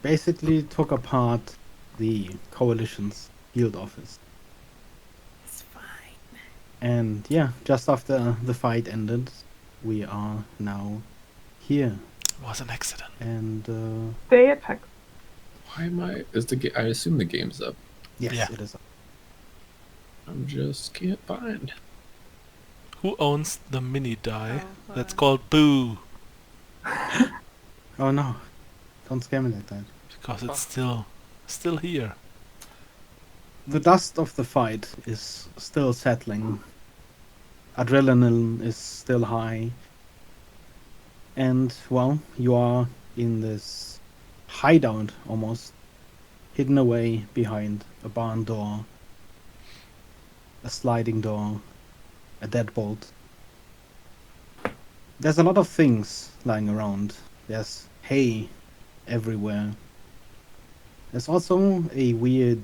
basically took apart the coalition's field office. It's fine. And yeah, just after the fight ended, we are now here. It was an accident. And They attack. Why am I? I assume the game's up. yes, Yeah. it is. I'm just can't find. Who owns the mini die? Oh, That's called Boo. Oh no, don't scare me like that. Because it's still here. The dust of the fight is still settling. Adrenaline is still high. And, well, you are in this hideout almost, hidden away behind a barn door, a sliding door, a deadbolt. There's a lot of things lying around. There's hay everywhere. There's also a weird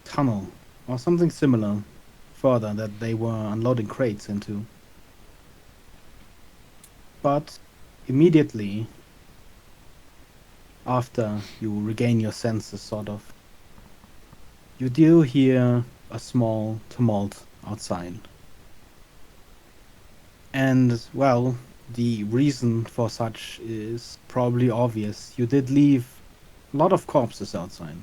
tunnel or something similar further that they were unloading crates into. But immediately after you regain your senses, sort of, you do hear a small tumult outside. And, well, the reason for such is probably obvious. You did leave a lot of corpses outside.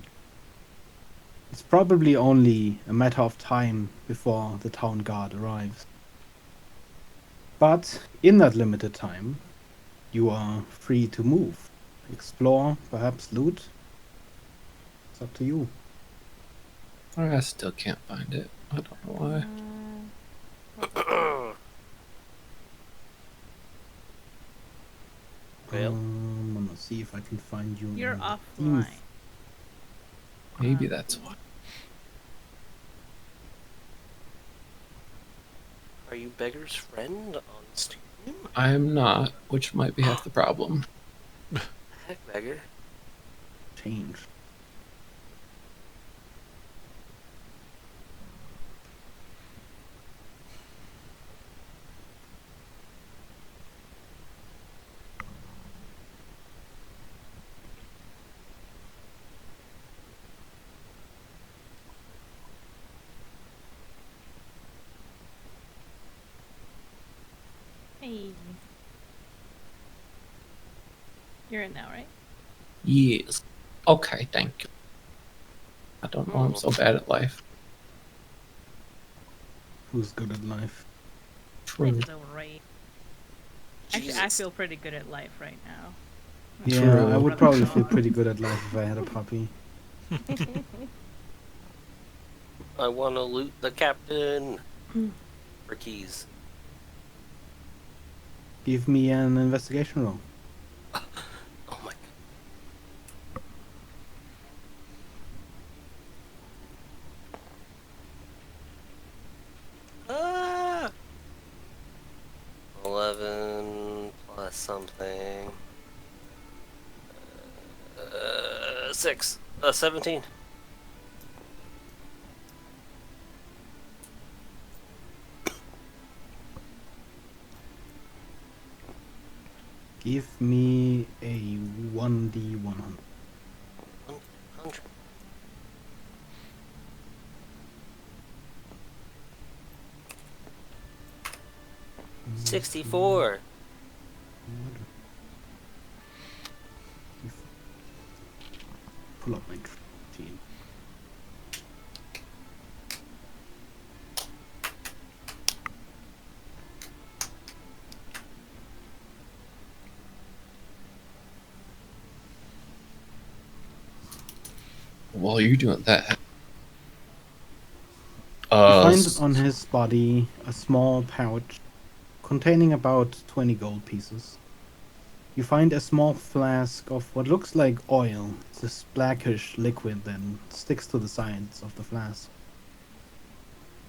It's probably only a matter of time before the town guard arrives. But in that limited time, you are free to move, explore, perhaps loot. It's up to you. I still can't find it. I don't know why. Well, I'm gonna see if I can find you. you're in offline. Steam. Maybe that's why. Are you Beggar's Friend on Steam? I am not, which might be half the problem. Heck, Beggar. Change. Hey. You're in now, right? Yes. Okay, thank you. I don't know, I'm so bad at life. Who's good at life? True. It's alright. Actually, I Jesus. feel pretty good at life right now. Yeah, True. I would probably feel pretty good at life if I had a puppy. I want to loot the captain. For keys. Give me an investigation roll. Oh my god. Ah! 11 plus something. 6. 17. Give me a 1d100. 100. Mm, 64. Pull up my team. While you're doing that, You find on his body a small pouch containing about 20 gold pieces. You find a small flask of what looks like oil. It's this blackish liquid that sticks to the sides of the flask.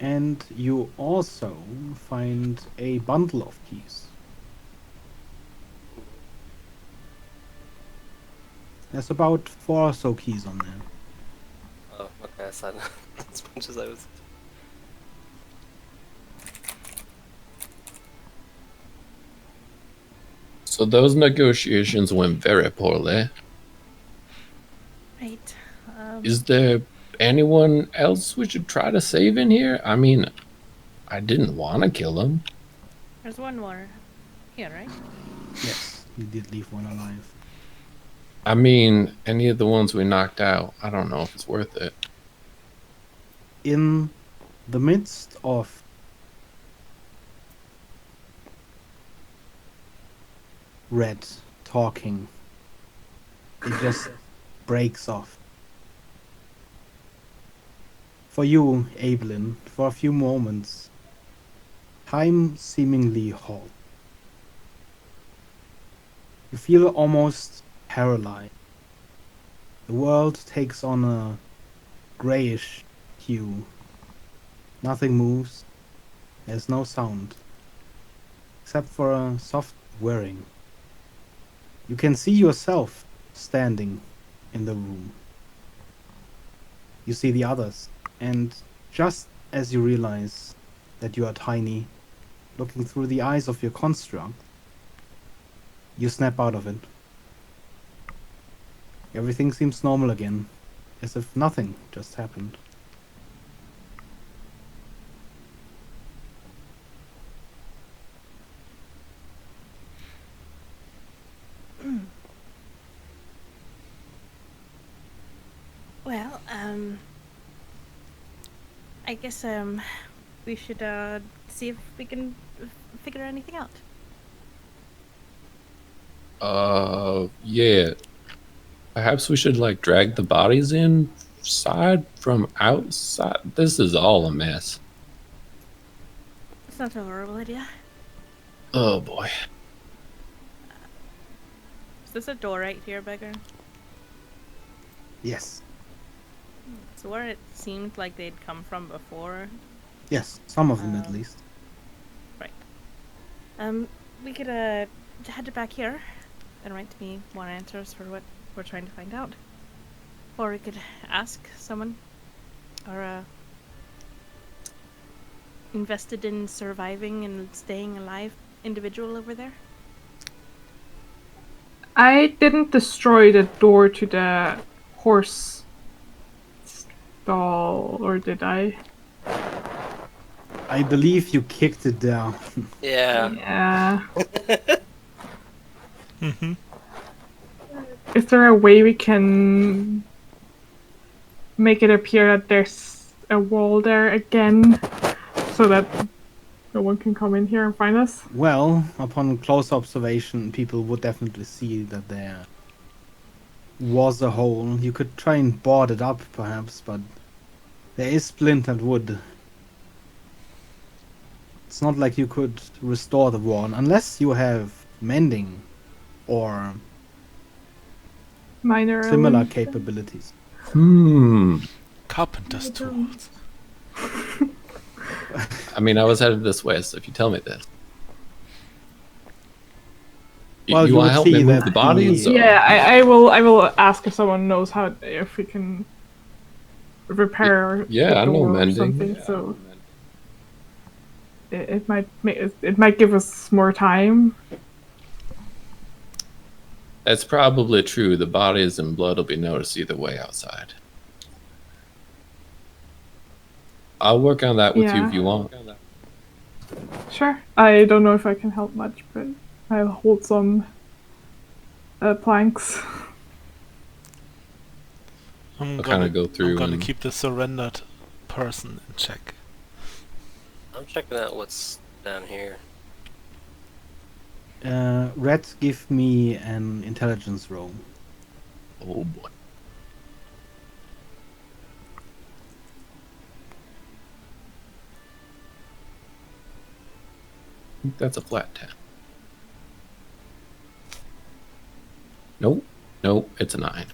And you also find a bundle of keys. There's about 4 or so keys on there. Oh, okay, I saw that as much as I was. so those negotiations went very poorly. Right. Is there anyone else we should try to save in here? I mean, I didn't want to kill him. There's one more here, right? Yes, you did leave one alive. I mean, any of the ones we knocked out, I don't know if it's worth it. In the midst of Red talking, it just breaks off. For you, Abelin, for a few moments, time seemingly halts. You feel almost paralyzed. The world takes on a grayish hue. Nothing moves. There's no sound, except for a soft whirring. You can see yourself standing in the room. You see the others, and just as you realize that you are tiny, looking through the eyes of your construct, you snap out of it. Everything seems normal again, as if nothing just happened. Well, I guess we should see if we can figure anything out. Yeah. Perhaps we should like drag the bodies inside from outside. This is all a mess. It's not a horrible idea. Oh boy. Is this a door right here, Beggar? Yes, So where it seemed like they'd come from before. yes, some of them at least. We could head back here and write me more answers for what we're trying to find out. Or we could ask someone or invested in surviving and staying alive individual over there. I didn't destroy the door to the horse stall, or did I? I believe you kicked it down. Yeah. Yeah. Mm-hmm. Is there a way we can make it appear that there's a wall there again, so that no one can come in here and find us? Well, upon close observation, people would definitely see that there was a hole. You could try and board it up, perhaps, but there is splintered wood. It's not like you could restore the wall, unless you have mending or Minor similar element. capabilities. Carpenter's tools. I mean, I was headed this way, so if you tell me this. Well, you you want would to help see me move that the bodies? the- or- Yeah, I will ask if someone knows if we can repair Yeah, the I know door or mending. something. Yeah, So it might give us more time. That's probably true. The bodies and blood will be noticed either way outside. I'll work on that with you Yeah. if you want. Sure. I don't know if I can help much, but I'll hold some planks. I'm I'll gonna kinda go through I'm gonna and- keep the surrendered person in check. I'm checking out what's down here. Red, give me an intelligence roll. Oh boy. I think that's a flat 10. Nope. Nope, it's a 9.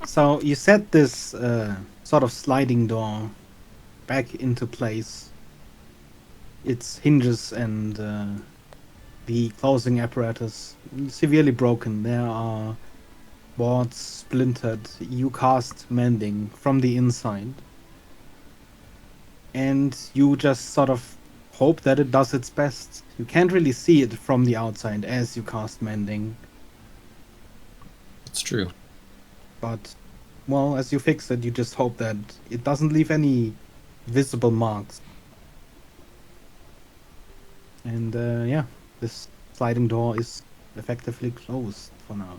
So you set this sort of sliding door back into place. Its hinges and the closing apparatus severely broken. There are boards splintered. You cast mending from the inside. And you just sort of hope that it does its best. You can't really see it from the outside as you cast mending. It's true. But, well, as you fix it, you just hope that it doesn't leave any visible marks. And yeah, this sliding door is effectively closed for now.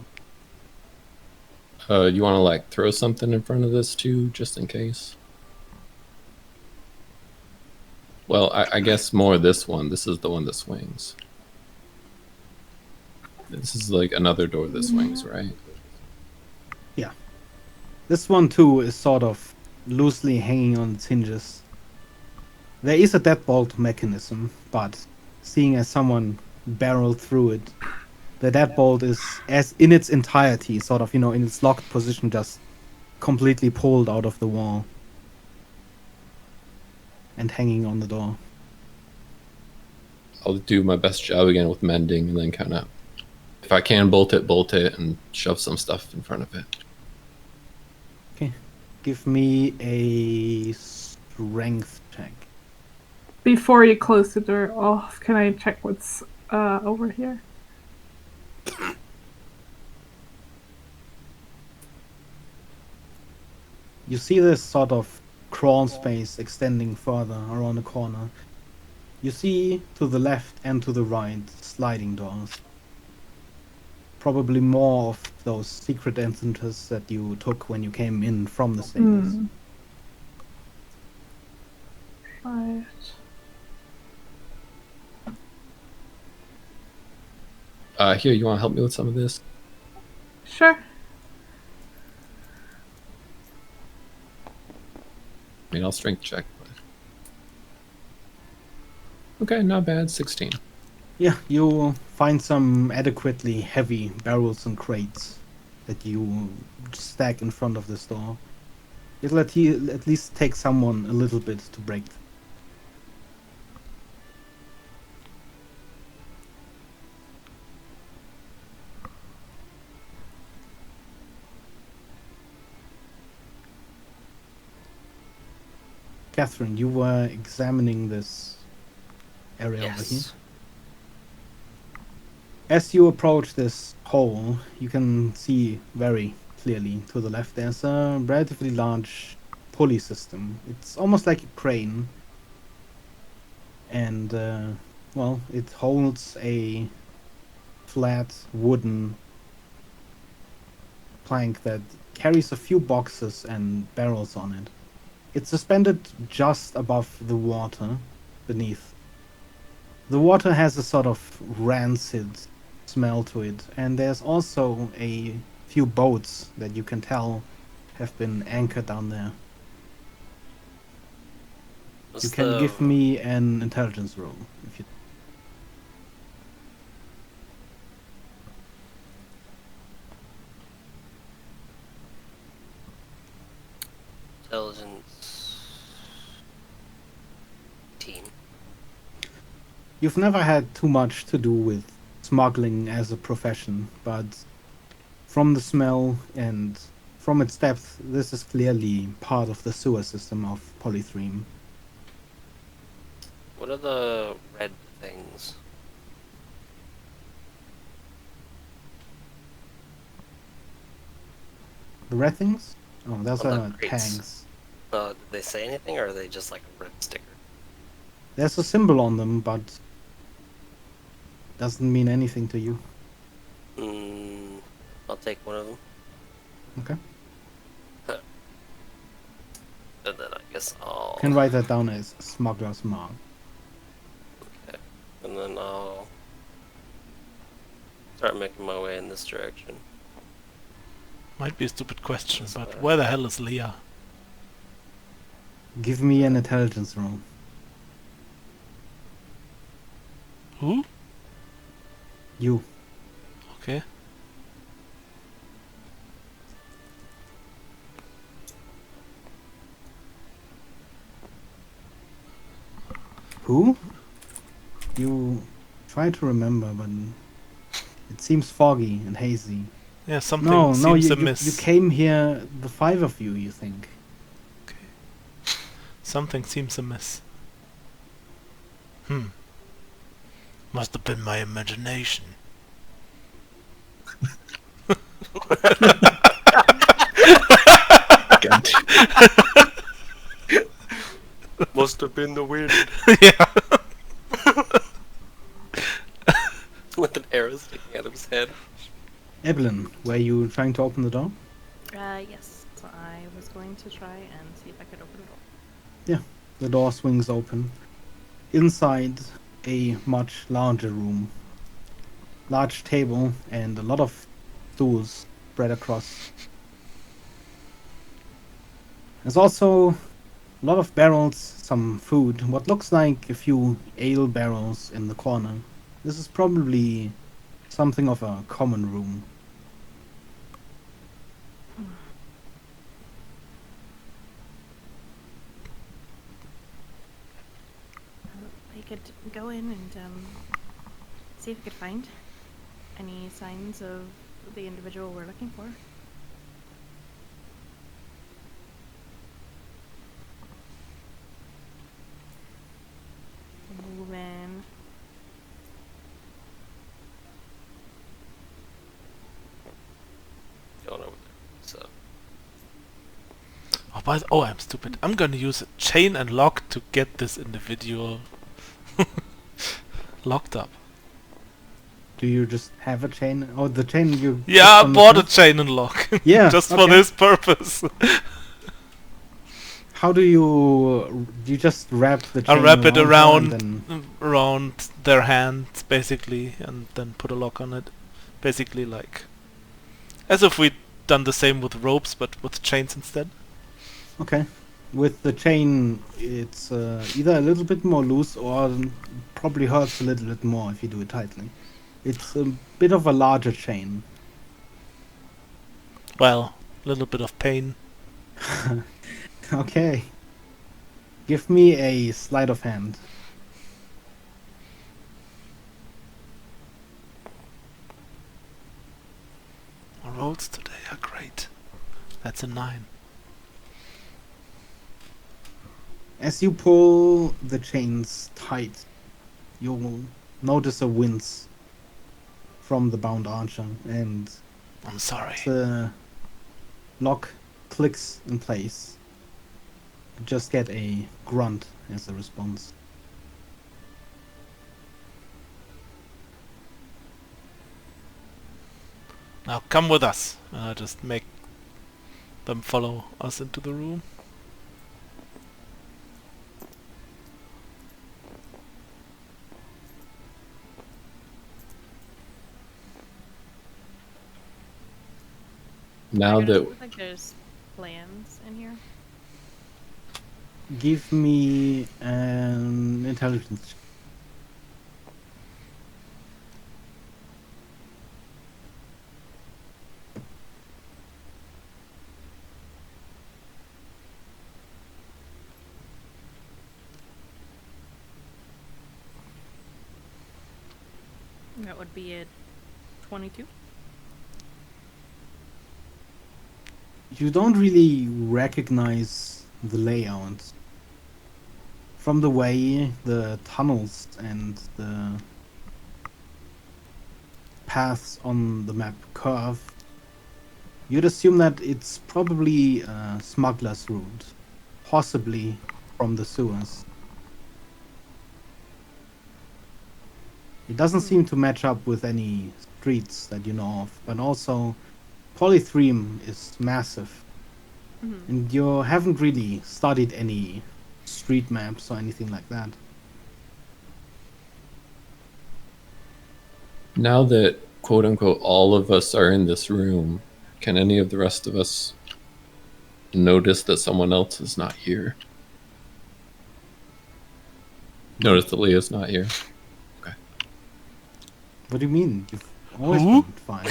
You want to like throw something in front of this too, just in case? Well, I guess more this one. This is the one that swings. This is like another door that swings, right? Yeah. This one too is sort of loosely hanging on its hinges. There is a deadbolt mechanism, but seeing as someone barreled through it, the deadbolt is, as in its entirety, sort of, in its locked position, just completely pulled out of the wall and hanging on the door. I'll do my best job again with mending, and then kind of, if I can bolt it, and shove some stuff in front of it. Okay. Give me a strength check. Before you close the door off, can I check what's over here? You see this sort of crawl space extending further around the corner. You see to the left and to the right sliding doors. Probably more of those secret entrances that you took when you came in from the stables. Right. Here, you want to help me with some of this? Sure. I mean, I'll strength check. But... Okay, not bad. 16. Yeah, you find some adequately heavy barrels and crates that you stack in front of the store. It'll at least take someone a little bit to break them. Catherine, you were examining this area over here. Yes. As you approach this hole, you can see very clearly to the left there's a relatively large pulley system. It's almost like a crane. And, well, it holds a flat wooden plank that carries a few boxes and barrels on it. It's suspended just above the water beneath. The water has a sort of rancid smell to it, and there's also a few boats that you can tell have been anchored down there. You can give me an intelligence roll if you. Intelligence team. You've never had too much to do with smuggling as a profession, but from the smell and from its depth, this is clearly part of the sewer system of Polythreme. What are the red things? The red things? Oh, those Oh, the are crates. tanks. Did they say anything, or are they just like a red sticker? There's a symbol on them, but doesn't mean anything to you. I'll take one of them. Okay. And then I guess I'll... Can write that down as smuggler's mark. Okay. And then I'll start making my way in this direction. Might be a stupid question, but where the hell is Leah? Give me an intelligence roll. Who? You. Okay. Who? You try to remember, but it seems foggy and hazy. Yeah, something No, seems you amiss. came here, the five of you, you think. Something seems amiss. Must have been my imagination. God. Must have been the wind. Yeah. With an arrow sticking out of his head. Evelyn, were you trying to open the door? Yes. So I was going to try and see if I could open it. Yeah. The door swings open. Inside, a much larger room. Large table and a lot of stools spread across. There's also a lot of barrels, some food, what looks like a few ale barrels in the corner. This is probably something of a common room. I could go in and see if I could find any signs of the individual we're looking for. Move in. Going over there. So Oh, I'm stupid. I'm gonna use a chain and lock to get this individual locked up. Do you just have a chain? Oh, the chain you... Yeah, put I on the bought a fence? chain and lock. Yeah, Just for okay. this purpose. How do you just wrap the I chain wrap it her around and then... around their hands, basically, and then put a lock on it. Basically, like as if we'd done the same with ropes, but with chains instead. Okay. With the chain, it's either a little bit more loose or probably hurts a little bit more if you do it tightly. It's a bit of a larger chain. Well, a little bit of pain. Okay. Give me a sleight of hand. Our rolls today are great. That's a 9. As you pull the chains tight, you'll notice a wince from the bound archer, and I'm sorry. the lock clicks in place. You just get a grunt as a response. Now come with us. And I just make them follow us into the room. Now I that look like there's plans in here. Give me an intelligence. That would be a 22. You don't really recognize the layout. From the way the tunnels and the paths on the map curve, you'd assume that it's probably a smuggler's route, possibly from the sewers. It doesn't seem to match up with any streets that you know of, but also Polythreme is massive, Mm-hmm. and you haven't really studied any street maps or anything like that. now that quote unquote all of us are in this room, can any of the rest of us notice that someone else is not here? Notice that Leah's not here. What do you mean? You've always Who? been fine.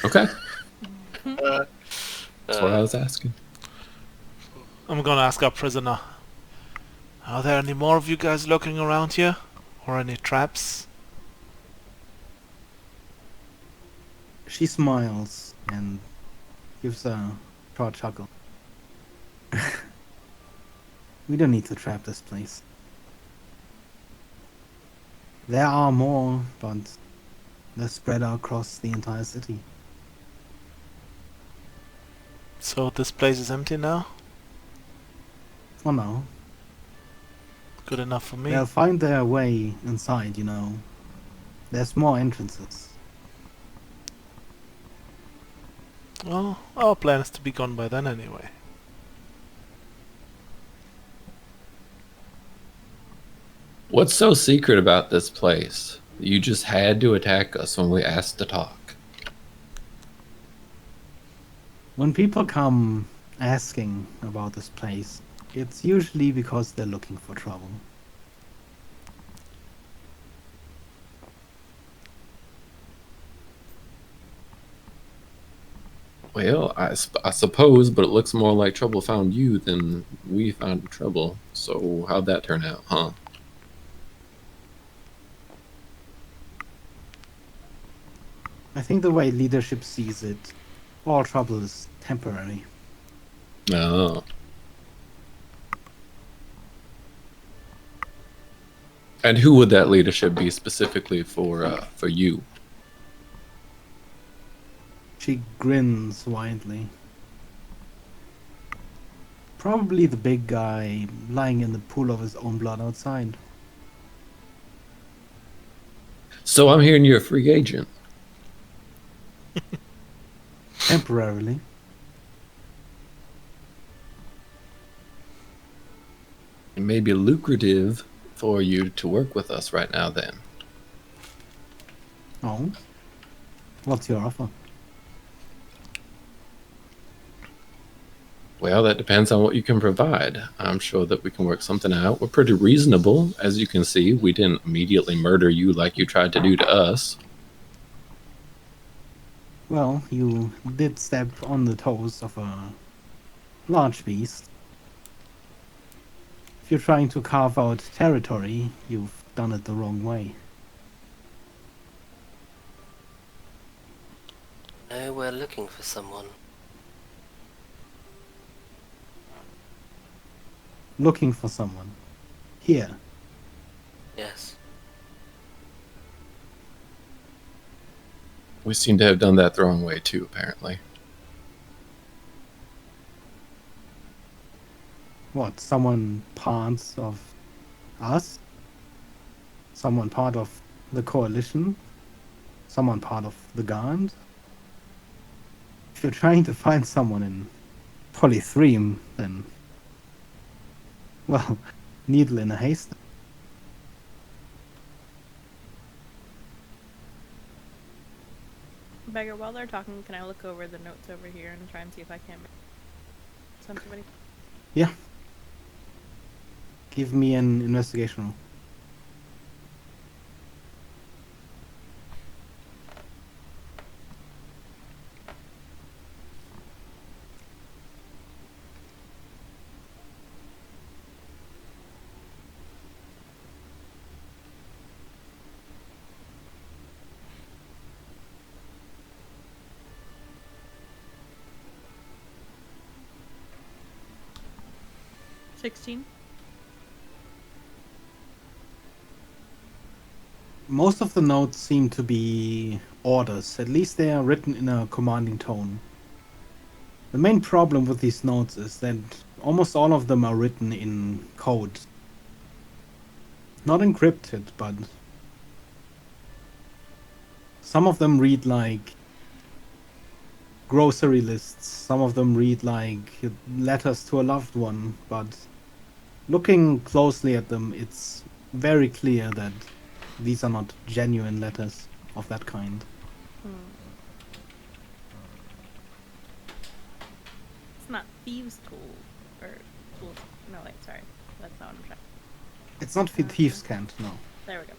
Okay. Uh, That's what I was asking. I'm gonna ask our prisoner. Are there any more of you guys lurking around here? Or any traps? She smiles and gives a short chuckle. We don't need to trap this place. There are more, but they're spread out across the entire city. So this place is empty now? For now. Good enough for me. They'll find their way inside, There's more entrances. Well, our plan is to be gone by then anyway. What's so secret about this place? You just had to attack us when we asked to talk. When people come asking about this place, it's usually because they're looking for trouble. Well, I suppose, but it looks more like trouble found you than we found trouble. So how'd that turn out, huh? I think the way leadership sees it, all trouble is temporary. Oh. And who would that leadership be specifically for you? She grins widely. Probably the big guy lying in the pool of his own blood outside. So I'm hearing you're a free agent. Temporarily. It may be lucrative for you to work with us right now then. Oh? What's your offer? Well, that depends on what you can provide. I'm sure that we can work something out. We're pretty reasonable. As you can see, we didn't immediately murder you like you tried to do to us. Well, you did step on the toes of a large beast. If you're trying to carve out territory, you've done it the wrong way. No, we're looking for someone. Looking for someone. Here. Yes. We seem to have done that the wrong way too, apparently. What, someone part of us? Someone part of the coalition? Someone part of the guard? If you're trying to find someone in Polythreme, then... well, needle in a haystack. Beggar, while they're talking, can I look over the notes over here and try and see if I can somebody? Yeah. Give me an investigation roll. Most of the notes seem to be orders. At least they are written in a commanding tone. The main problem with these notes is that almost all of them are written in code. Not encrypted, but some of them read like grocery lists. Some of them read like letters to a loved one, but looking closely at them, it's very clear that these are not genuine letters of that kind. It's not thieves' tool or tools. No, wait, sorry, that's not what I'm trying. It's not thieves' cant, no. There we go.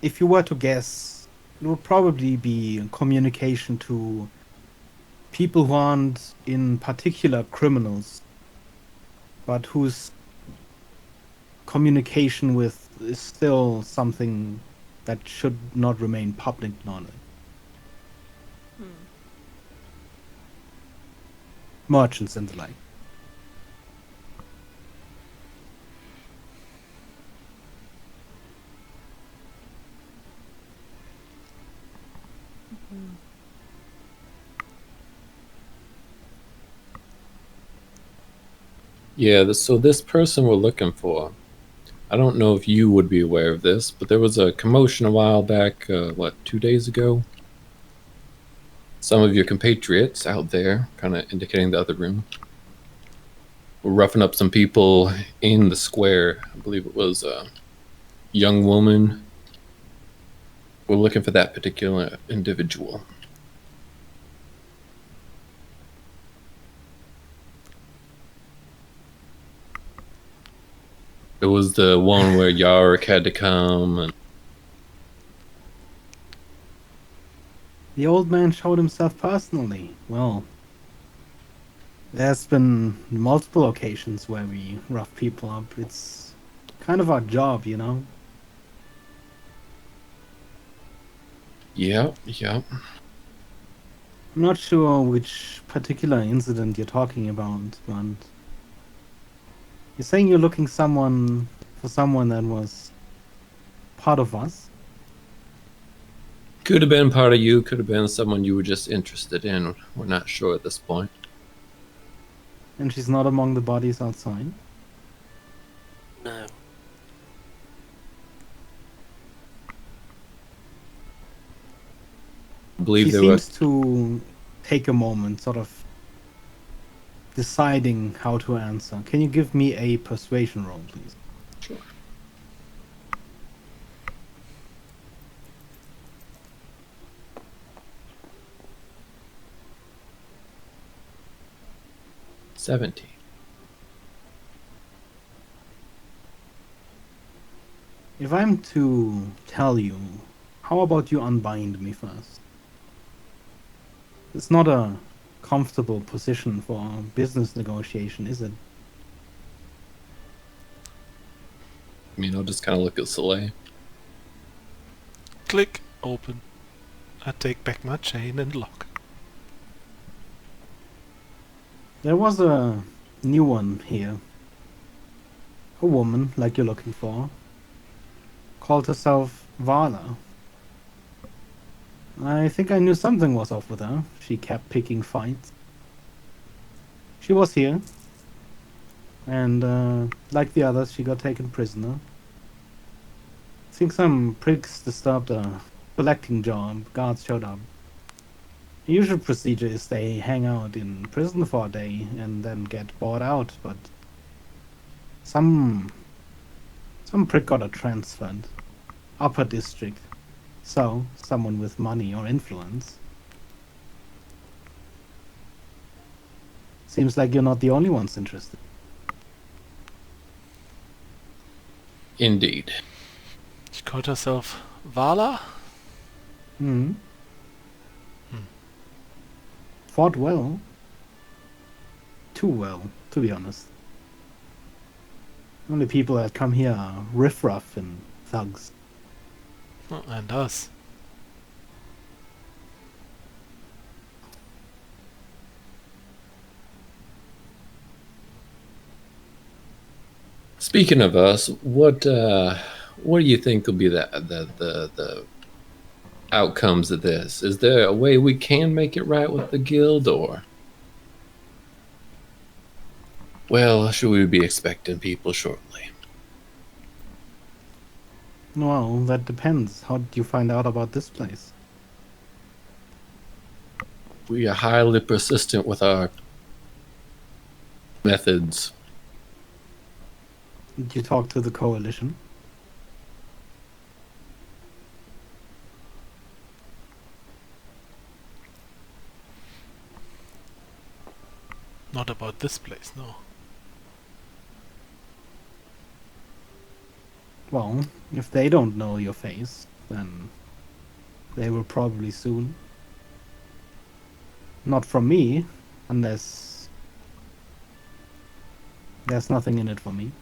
If you were to guess, it would probably be communication to people who aren't in particular criminals, but whose communication with is still something that should not remain public knowledge. Merchants and the like. Yeah, so this person we're looking for, I don't know if you would be aware of this, but there was a commotion a while back, 2 days ago? Some of your compatriots out there, kind of indicating the other room, were roughing up some people in the square. I believe it was a young woman. We're looking for that particular individual. It was the one where Yarick had to come, and The old man showed himself personally. Well, there's been multiple occasions where we rough people up. It's kind of our job, you know? yeah. I'm not sure which particular incident you're talking about, but you're saying you're looking for someone that was part of us? Could have been part of you, could have been someone you were just interested in. We're not sure at this point. And she's not among the bodies outside? No. I believe She there was. seems to take a moment, sort of deciding how to answer. Can you give me a persuasion roll, please? Sure. $70. If I'm to tell you, how about you unbind me first? It's not a comfortable position for a business negotiation, is it? I mean, I'll just kind of look at Soleil. Click, open. I take back my chain and lock. There was a new one here. A woman, like you're looking for. Called herself Vala. I think I knew something was off with her. She kept picking fights. She was here. And, like the others, she got taken prisoner. I think some pricks disturbed a collecting job. Guards showed up. The usual procedure is they hang out in prison for a day and then get bought out, but some prick got her transferred. Upper district. So, someone with money or influence. Seems like you're not the only ones interested. Indeed. She called herself Vala? Hmm. Fought well. Too well, to be honest. Only people that come here are riffraff and thugs. Oh, and us. Speaking of us, what do you think will be the outcomes of this? Is there a way we can make it right with the guild, or well, should we be expecting people shortly? Well, that depends. How did you find out about this place? We are highly persistent with our methods. Did you talk to the coalition? Not about this place, no. Well, if they don't know your face, then they will probably soon. Not from me, unless there's nothing in it for me.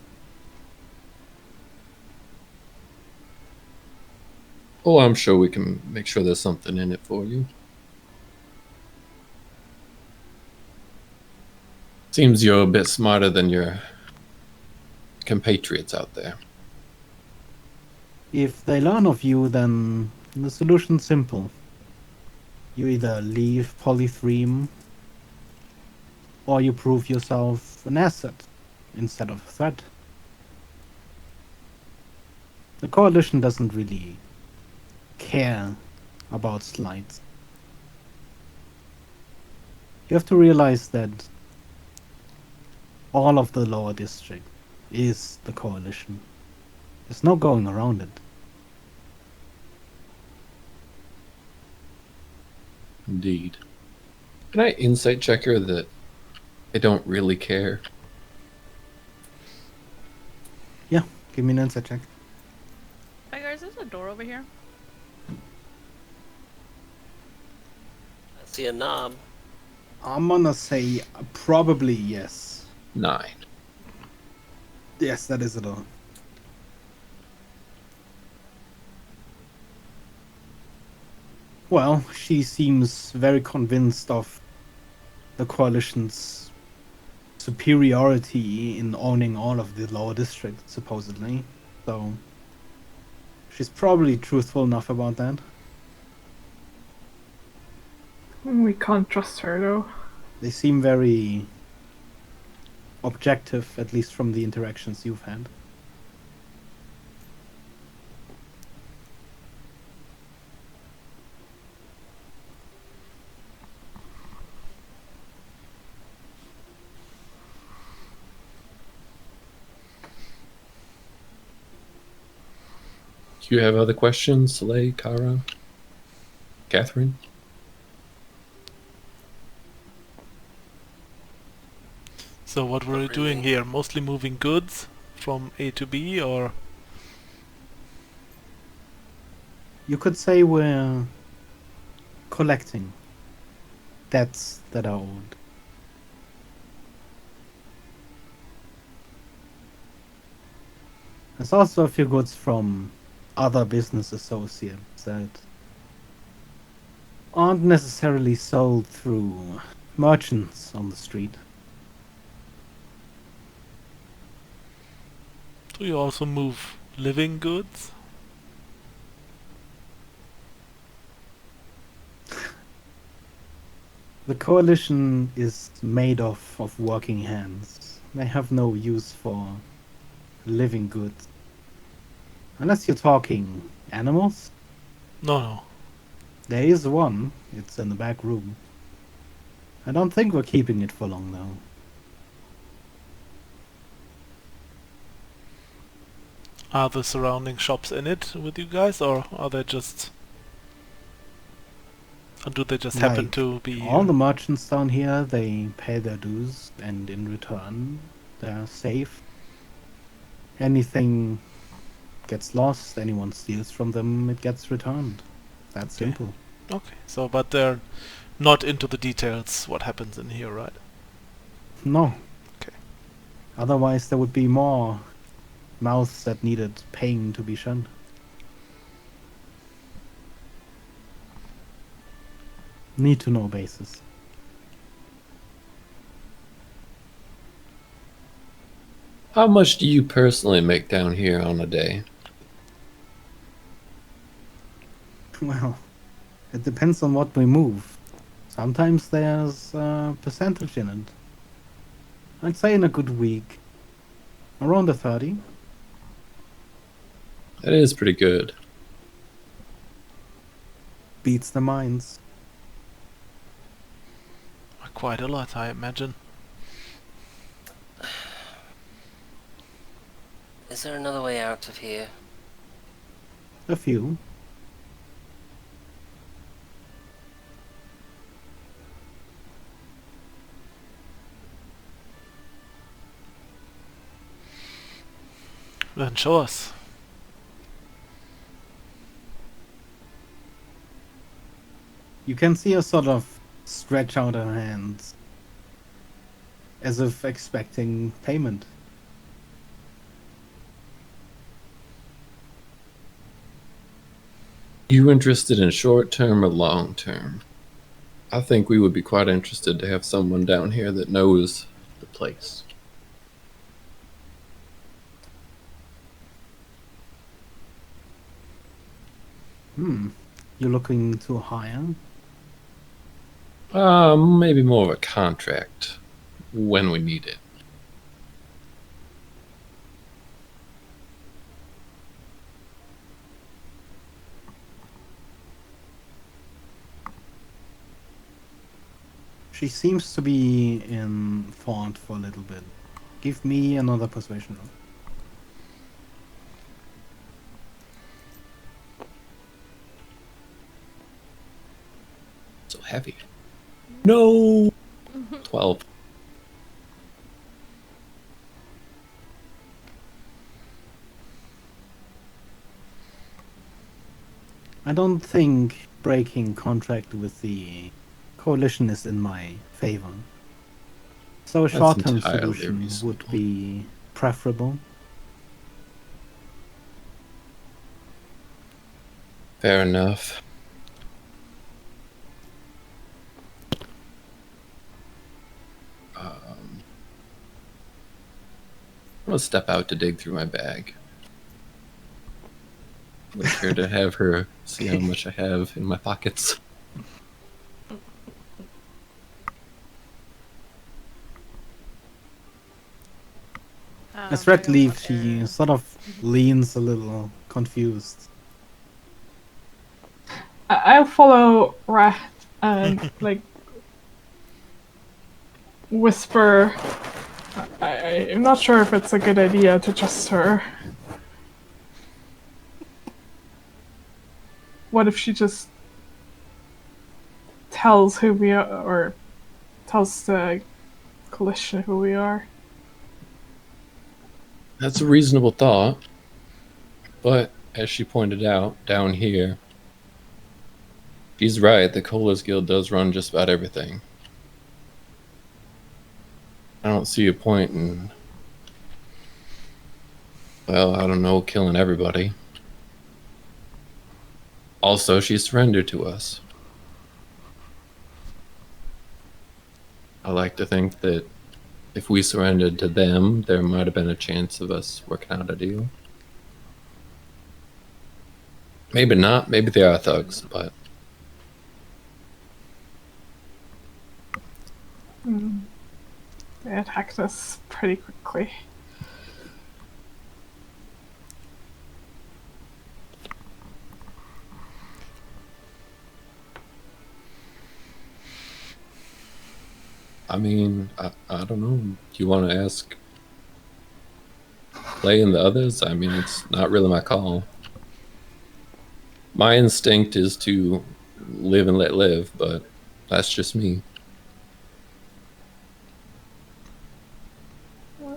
Oh, I'm sure we can make sure there's something in it for you. Seems you're a bit smarter than your compatriots out there. If they learn of you, then the solution's simple. You either leave Polythreme, or you prove yourself an asset instead of a threat. The Coalition doesn't really care about slights. You have to realize that all of the lower district is the Coalition. There's no going around it. Indeed. Can I insight check her that they don't really care? Yeah, give me an insight check. Hi guys, there's a door over here. I see a knob. I'm gonna say probably yes. 9. Yes, that is it all. Well, she seems very convinced of the Coalition's superiority in owning all of the lower district, supposedly. So, she's probably truthful enough about that. We can't trust her though. They seem very objective, at least from the interactions you've had. Do you have other questions, Soleil, Kara, Catherine? So what were you doing here? Mostly moving goods from A to B, or You could say we're collecting debts that are owed. There's also a few goods from other business associates that aren't necessarily sold through merchants on the street. do you also move living goods? The Coalition is made of working hands. They have no use for living goods. Unless you're talking animals. No, no. There is one. It's in the back room. I don't think we're keeping it for long, though. Are the surrounding shops in it with you guys, or are they just... Or do they just happen Like, to be All here? the merchants down here, they pay their dues, and in return, they're safe. Anything gets lost, anyone steals from them, it gets returned. That's Okay. simple. Okay, so but they're not into the details what happens in here, right? No. Okay. Otherwise, there would be more mouths that needed paying to be shunned. Need to know basis. How much do you personally make down here on a day? Well, it depends on what we move. Sometimes there's a percentage in it. I'd say in a good week, around a 30. That is pretty good. Beats the mines. Quite a lot, I imagine. Is there another way out of here? A few. Then show us. You can see her sort of stretch out her hands as if expecting payment. You interested in short term or long term? I think we would be quite interested to have someone down here that knows the place. You're looking to hire? Maybe more of a contract when we need it. She seems to be in thought for a little bit. Give me another persuasion roll. So heavy. No. 12. I don't think breaking contract with the coalition is in my favor. So a That's short-term entirely solution would reasonable. be preferable. Fair enough. I'm gonna step out to dig through my bag. Like here to have her see how much I have in my pockets. As Red Very leaves, she well. sort of leans a little confused. I'll follow Rat and like whisper. I'm not sure if it's a good idea to trust her. What if she just tells who we are, or tells the coalition who we are? That's a reasonable thought. But as she pointed out, down here, she's right, the Colas Guild does run just about everything. I don't see a point in, well, I don't know, killing everybody. Also, she surrendered to us. I like to think that if we surrendered to them, there might have been a chance of us working out a deal. Maybe not, maybe they are thugs, but They attacked us pretty quickly. I mean, I don't know. Do you want to ask Clay and the others? I mean, it's not really my call. My instinct is to live and let live, but that's just me.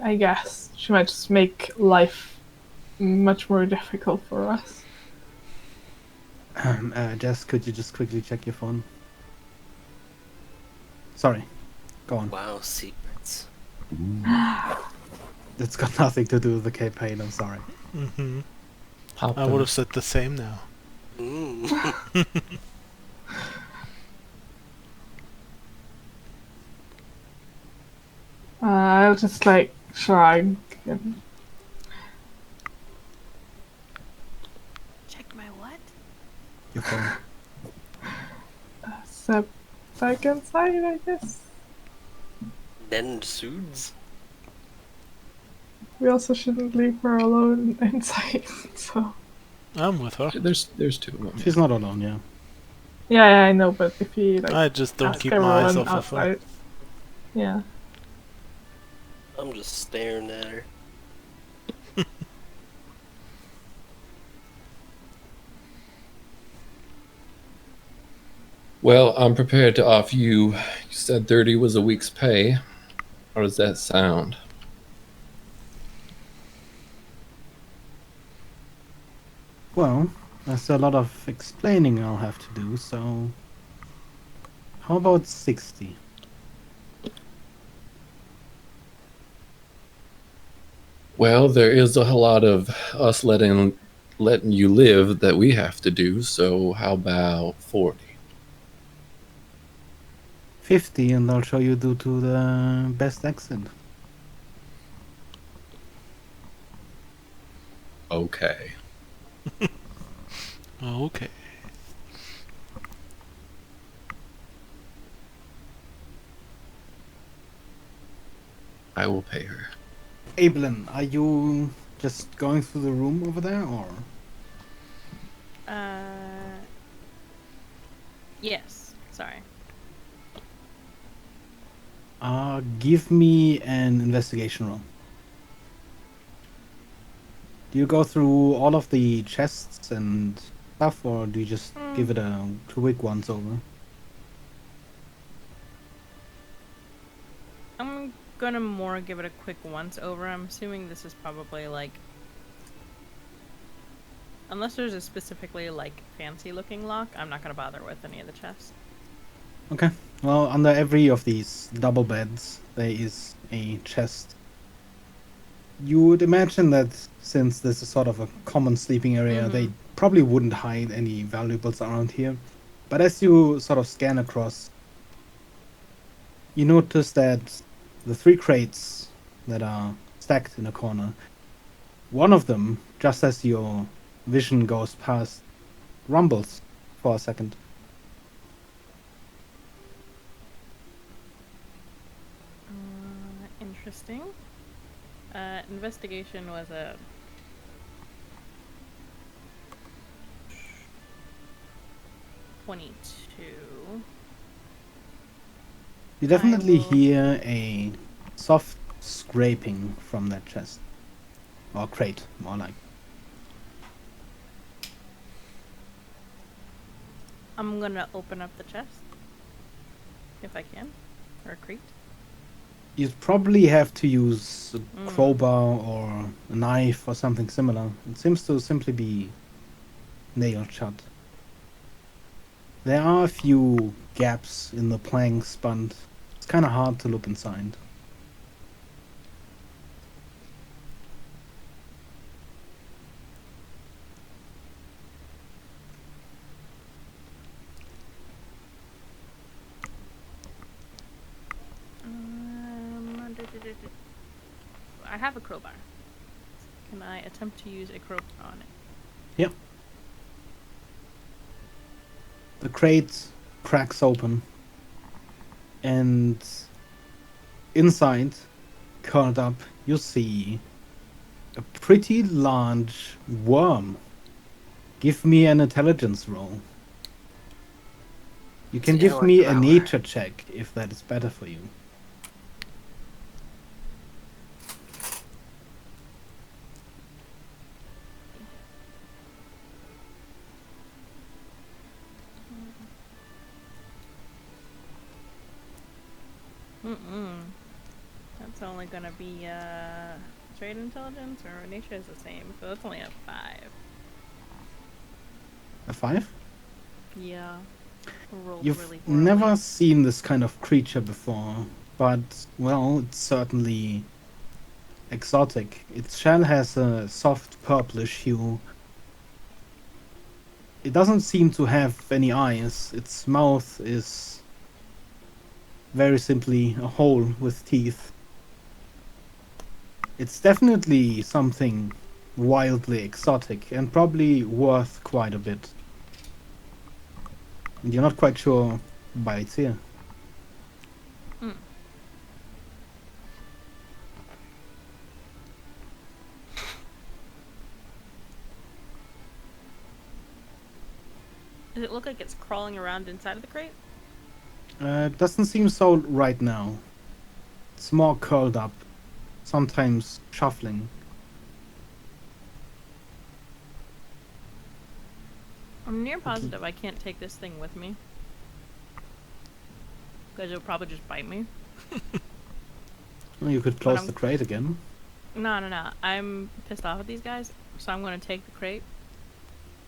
I guess she might just make life much more difficult for us. Jess, could you just quickly check your phone? Sorry. Go on. Wow, secrets. It's got nothing to do with the campaign, I'm sorry. Mm-hmm. Pop I would have said the same now. Mm. I'll just like shrug and Check my what? Your phone. step back inside, I guess. Then suits. We also shouldn't leave her alone inside, so... I'm with her. There's two of them. She's not alone, yeah. Yeah, I know, but if you, like, I just don't ask keep my eyes everyone off of her. outside... Yeah. I'm just staring at her. Well, I'm prepared to offer you. You said 30 was a week's pay. How does that sound? Well, there's a lot of explaining I'll have to do, so... How about 60? Well, there is a lot of us letting you live that we have to do, so how about 40? 50, and I'll show you due to the best exit. Okay. Okay. I will pay her. Abelin, are you just going through the room over there, or...? Yes. Sorry. Give me an investigation roll. Do you go through all of the chests and stuff, or do you just give it a quick once over? I'm gonna more give it a quick once over. I'm assuming this is probably like, unless there's a specifically like fancy looking lock, I'm not gonna bother with any of the chests. Okay. Well, under every of these double beds, there is a chest. You would imagine that since this is sort of a common sleeping area, they probably wouldn't hide any valuables around here. But as you sort of scan across, you notice that the 3 crates that are stacked in a corner, one of them, just as your vision goes past, rumbles for a second. Interesting. Investigation was a 22. You definitely will- hear a soft scraping from that chest. Or crate, more like. I'm gonna open up the chest. If I can. Or a crate. You'd probably have to use a crowbar or a knife or something similar. It seems to simply be nailed shut. There are a few gaps in the planks, but it's kind of hard to look inside. I have a crowbar. Can I attempt to use a crowbar on it? Yep. The crate cracks open, and inside, curled up, you see a pretty large worm. Give me an intelligence roll. You can give me a nature check if that is better for you. That's only gonna be trade intelligence, or nature is the same, so that's only a 5. A 5? Yeah. Rolled You've really horribly. never seen this kind of creature before, but, well, it's certainly exotic. Its shell has a soft purplish hue. It doesn't seem to have any eyes. Its mouth is very simply a hole with teeth. It's definitely something wildly exotic and probably worth quite a bit. And you're not quite sure why it's here. Does it look like it's crawling around inside of the crate? It doesn't seem so right now. It's more curled up, sometimes shuffling. I'm near positive I can't take this thing with me. Because it'll probably just bite me. Well, you could close I'm- the crate again. No. I'm pissed off at these guys, so I'm gonna take the crate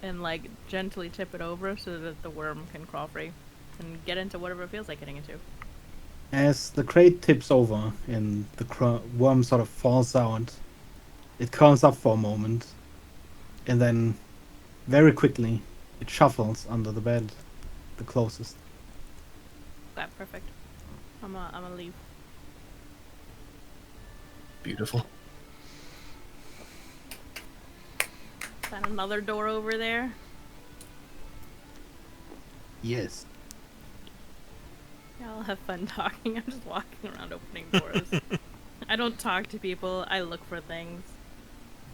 and like gently tip it over so that the worm can crawl free and get into whatever it feels like getting into. As the crate tips over and the worm sort of falls out, it curls up for a moment, and then very quickly it shuffles under the bed, the closest. Okay, perfect. I'm gonna leave. Beautiful. Is that another door over there? Yes. Y'all have fun talking. I'm just walking around opening doors. I don't talk to people. I look for things.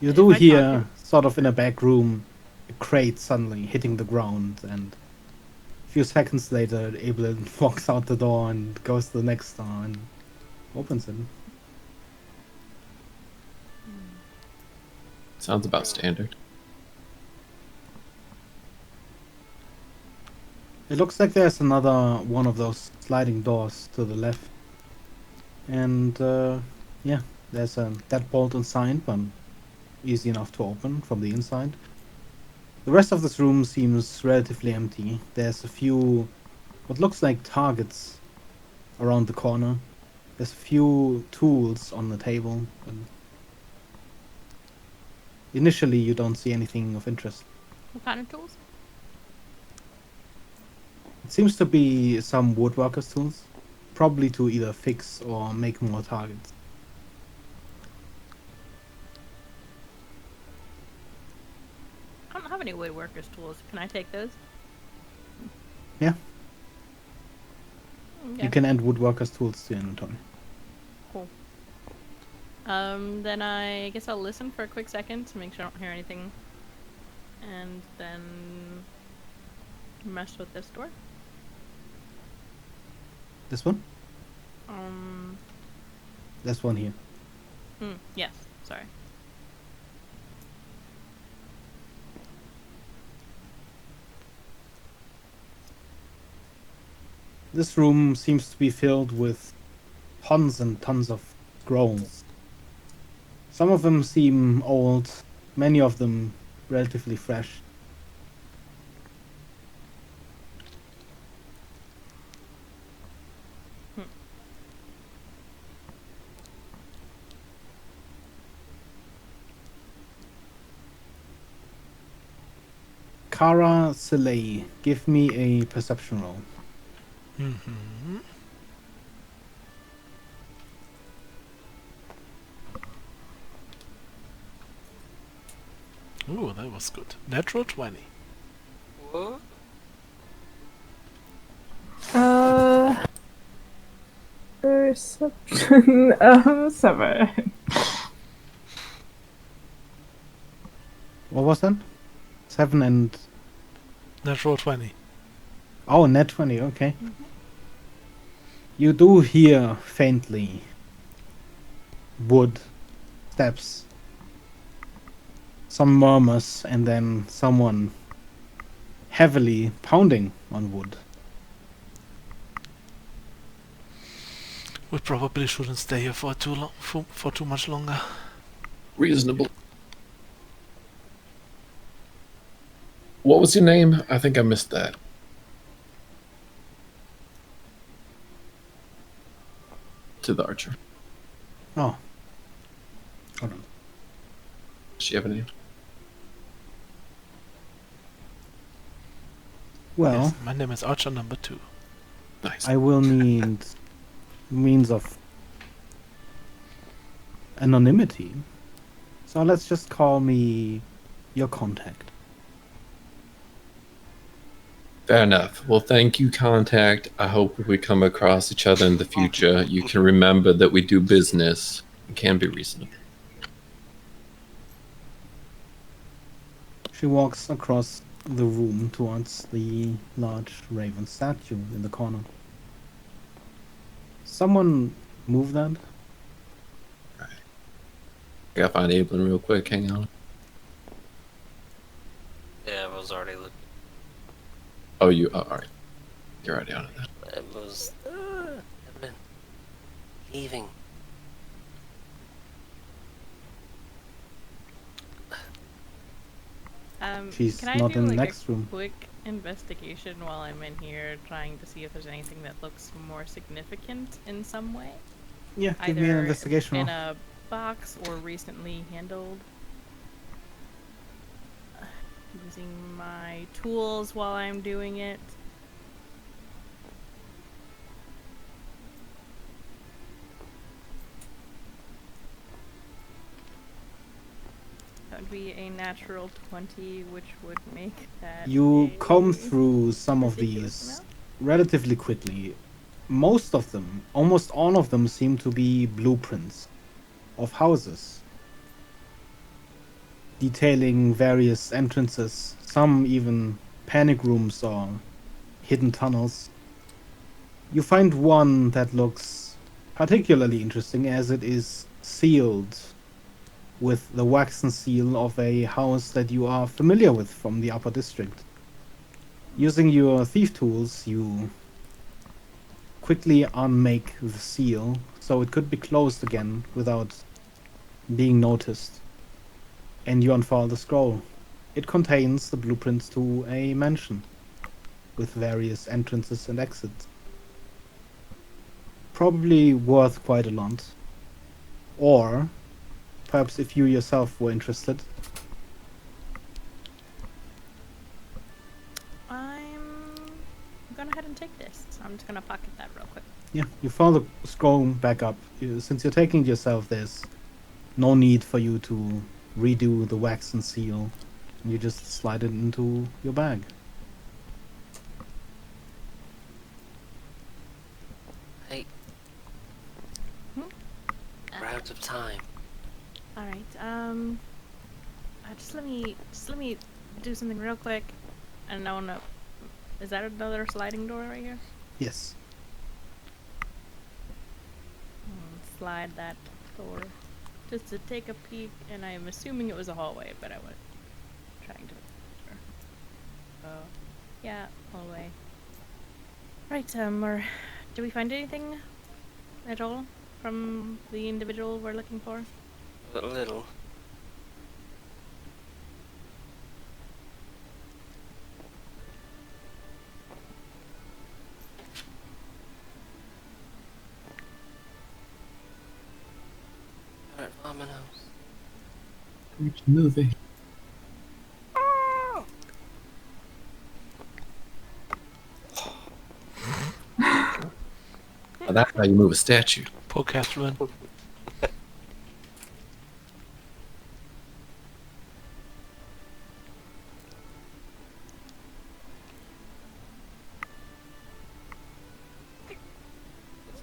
You If do I talk hear, to- sort of in a back room, a crate suddenly hitting the ground, and a few seconds later, Abelin walks out the door and goes to the next door, and Opens it. Sounds about standard. It looks like there's another one of those sliding doors to the left. And yeah, there's a deadbolt inside, but easy enough to open from the inside. The rest of this room seems relatively empty. There's a few what looks like targets around the corner. There's a few tools on the table. And initially, you don't see anything of interest. What kind of tools? It seems to be some woodworker's tools, probably to either fix or make more targets. I don't have any woodworker's tools. Can I take those? Yeah. Okay. You can add woodworker's tools to your inventory. Cool. Then I guess I'll listen for a quick second to make sure I don't hear anything. And then mess with this door. This one? Um, This one here. yes, sorry. This room seems to be filled with tons and tons of scrolls. Some of them seem old, many of them relatively fresh. Kara Selei, give me a perception roll. Mm-hmm. Ooh, that was good. Natural 20. What? Perception 7. What was that? 7 and... Natural 20. Oh, net 20, okay. You do hear faintly wood steps, some murmurs, and then someone heavily pounding on wood. We probably shouldn't stay here for too long, for too much longer. Reasonable. What was your name? I think I missed that. To the archer. Oh. Hold on. Does she have a name? Well, Yes, my name is Archer number 2. Nice. I will need means of anonymity. So let's just call me your contact. Fair enough. Well, thank you, contact. I hope if we come across each other in the future, you can remember that we do business and can be reasonable. She walks across the room towards the large raven statue in the corner. Someone move that? I gotta find Abelin real quick. Hang on. Yeah, I was already looking. Oh, you. Oh, all right. You're already on it then. It was. I've been leaving. She's can I not do in the like next a room. quick investigation while I'm in here, trying to see if there's anything that looks more significant in some way? Yeah, give me an Either investigation in roll. a box or recently handled. Using my tools while I'm doing it. That would be a natural 20, which would make that You a comb through some of ridiculous these amount. relatively quickly. Most of them, almost all of them, seem to be blueprints of houses, detailing various entrances, some even panic rooms or hidden tunnels. You find one that looks particularly interesting as it is sealed with the waxen seal of a house that you are familiar with from the upper district. Using your thief tools, you quickly unmake the seal so it could be closed again without being noticed. And you unfurl the scroll. It contains the blueprints to a mansion with various entrances and exits. Probably worth quite a lot. Or perhaps if you yourself were interested, I'm gonna head and take this. So I'm just gonna pocket that real quick. yeah, you follow the scroll back up. Since you're taking it yourself, there's no need for you to redo the wax and seal. You just slide it into your bag. Hey. Hmm? We're out of time. All right. Just let me do something real quick. And I wanna. Is that another sliding door right here? Yes. Slide that door just to take a peek, and I'm assuming it was a hallway, but I was trying to. Sure. Yeah, hallway. Right. Do we find anything at all from the individual we're looking for? A little. Alright, Vominos. Which movie? Well, that's how you move a statue. Poor Catherine. Let's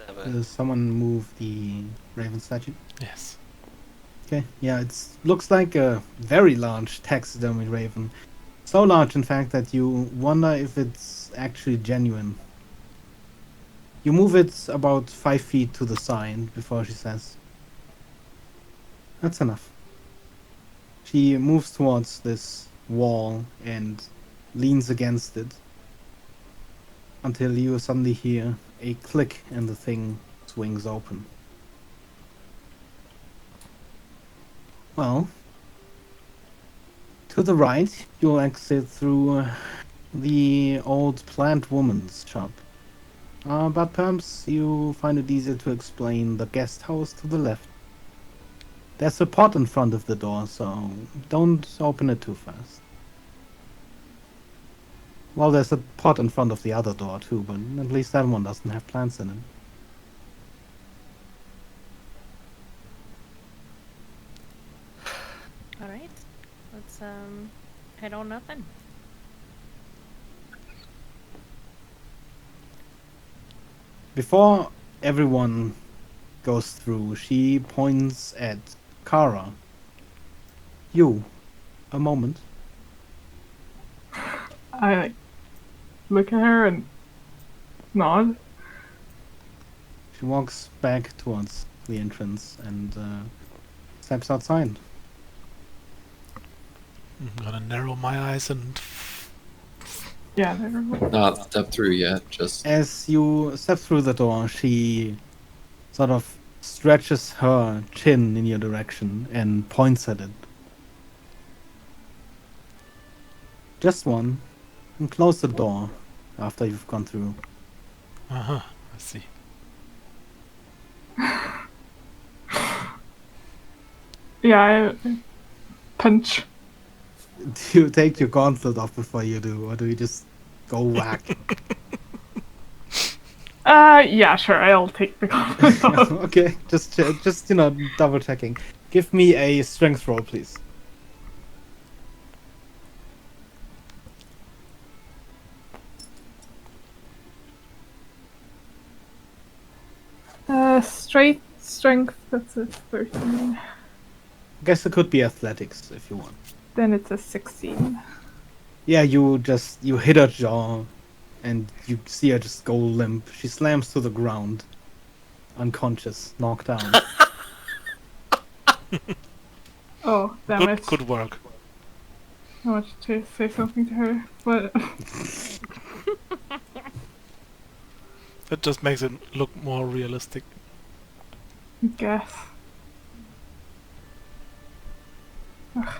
have a... Does someone move the raven statue? Yes. Okay, yeah, it looks like a very large taxidermy raven. So large, in fact, that you wonder if it's actually genuine. You move it about 5 feet to the side before she says, "That's enough." She moves towards this wall and leans against it until you suddenly hear a click and the thing swings open. Well, to the right, you'll exit through the old plant woman's shop. But perhaps you find it easier to explain the guest house to the left. There's a pot in front of the door, so don't open it too fast. Well, there's a pot in front of the other door too, but at least that one doesn't have plants in it. All right. Let's head on up then. Before everyone goes through, she points at Kara. You, a moment. I like look at her and nod. She walks back towards the entrance and steps outside. I'm gonna narrow my eyes and Yeah, never mind. Not step through yet, just As you step through the door, she sort of stretches her chin in your direction and points at it. Just one, and close the door after you've gone through. I see. Yeah, I punch. Do you take your gauntlet off before you do, or do you just go whack? Yeah, sure. I'll take the gauntlet off. Okay, just double checking. Give me a strength roll, please. Straight strength. That's a 13. I guess it could be athletics if you want. Then it's a 16. Yeah, you hit her jaw, and you see her just go limp. She slams to the ground, unconscious, knocked out. Oh, damn it. Good work. I wanted to say something to her, but It just makes it look more realistic. I guess. Ugh,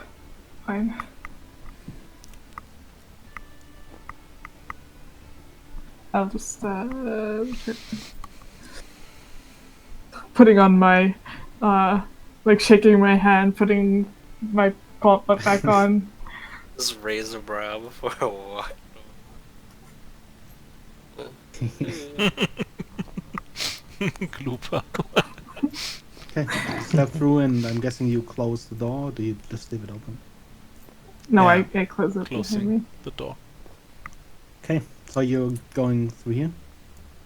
fine. I'll just putting on my like shaking my hand, putting my gauntlet back on. Just raise a brow before I walk. Glooper. Okay, step through, and I'm guessing you close the door. Or do you just leave it open? No, Yeah, I close it behind Closing me. the door. Okay, so you're going through here.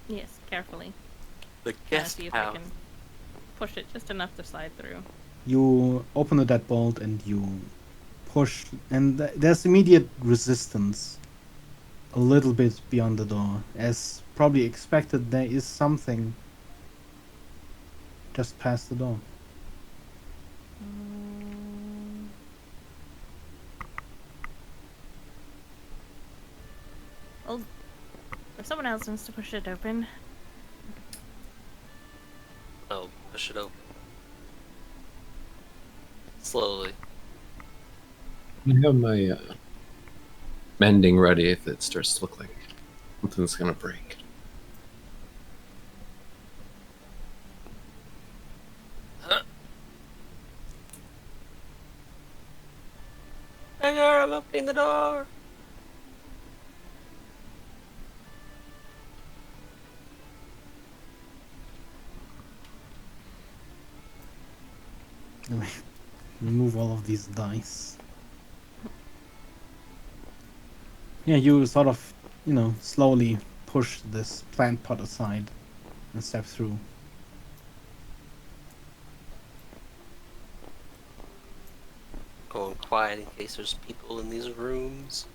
Yes, carefully. The Trying to guest see if I house. can push it just enough to slide through. You open the deadbolt and you push, and there's immediate resistance a little bit beyond the door. As probably expected, there is something just past the door. Well, if someone else wants to push it open, Oh, push it open. Slowly. I have my mending ready if it starts to look like something's gonna break. Hang on, I'm opening the door. Remove all of these dice. Yeah, you sort of, slowly push this plant pot aside and step through. Going quiet in case there's people in these rooms.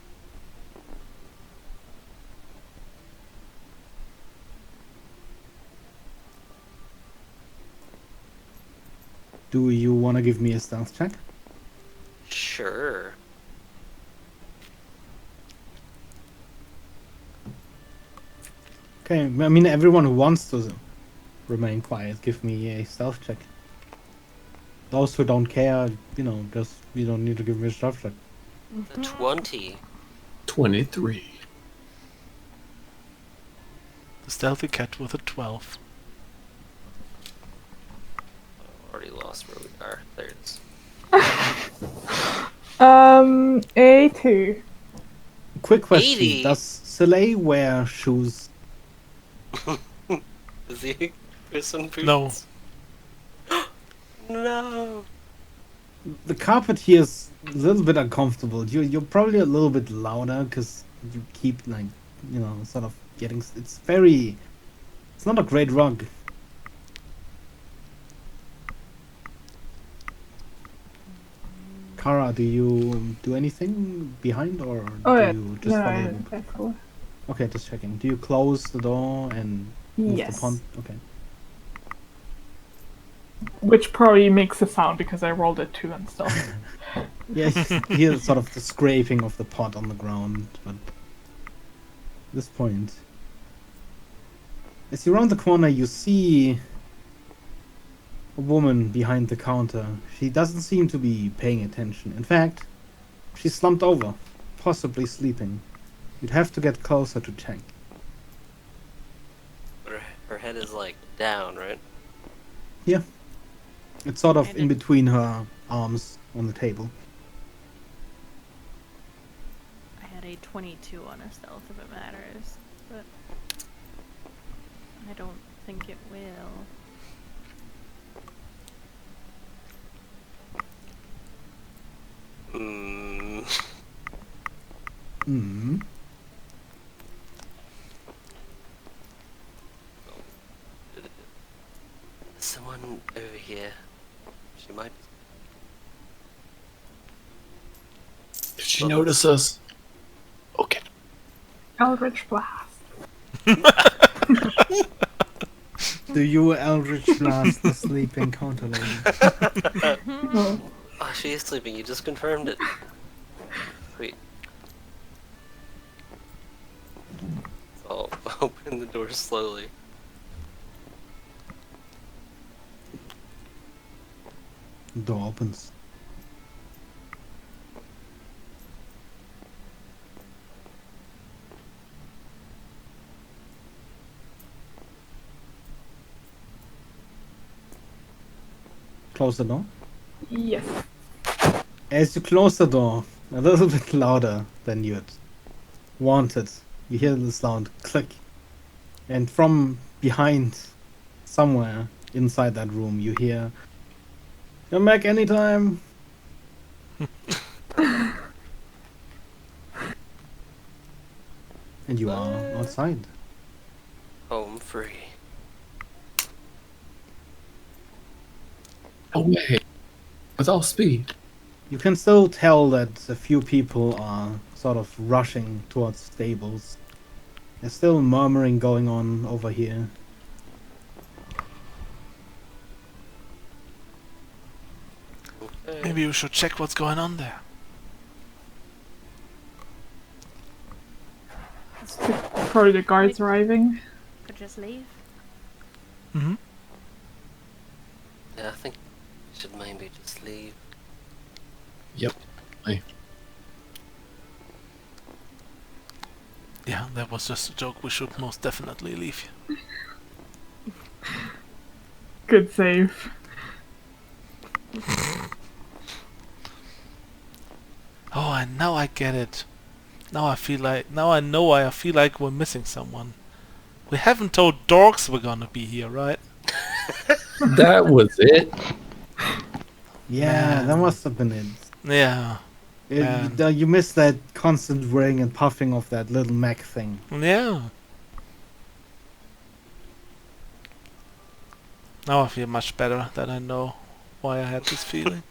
Do you want to give me a stealth check? Sure. Okay, I mean, everyone who wants to remain quiet, give me a stealth check. Those who don't care, just, you don't need to give me a stealth check. The 20. 23. The stealthy cat with a 12. Already lost where we are. There it is. A2. Quick question, 80. does Soleil wear shoes? Is he Puss in Boots? No. No. The carpet here is a little bit uncomfortable. You're probably a little bit louder because you keep sort of getting. It's not a great rug. Kara, do you do anything behind, or Oh, do yeah. you just No, follow the book? I follow. Okay, just checking. Do you close the door and move Yes. the pond? Okay. Which probably makes a sound because I rolled a 2 and stuff. Yeah, you hear sort of the scraping of the pot on the ground, but at this point, as you round the corner, you see a woman behind the counter. She doesn't seem to be paying attention. In fact, she's slumped over, possibly sleeping. You'd have to get closer to check. Her head is like down, right? Yeah. It's sort of I in did- between her arms on the table. I had a 22 on a stealth if it matters, but I don't think it will. Hmm. Hmm. Someone over here. She might be. Did she notice us? Okay. Eldritch Blast. Do you Eldritch Blast the sleeping counter lady? Oh, Oh, she is sleeping. You just confirmed it. Sweet. I'll open the door slowly. Door opens. Close the door. yes. As you close the door, a little bit louder than you'd wanted, you hear the sound click. And from behind, somewhere inside that room, you hear, "Come back anytime." And you are outside. Home free. Away. With all speed. You can still tell that a few people are sort of rushing towards stables. There's still murmuring going on over here. Okay. Maybe we should check what's going on there. Probably the guards arriving. Could just leave. Mm-hmm. Yeah, I think we should maybe just leave. Yep. Yeah, that was just a joke. We should most definitely leave. Good save. Oh, and now I get it. Now I know why I feel like we're missing someone. We haven't told Dorks we're gonna be here, right? That was it. Yeah, Man. that must have been it. Yeah. Man. You missed that constant ring and puffing of that little mech thing. Yeah. Now I feel much better that I know why I had this feeling.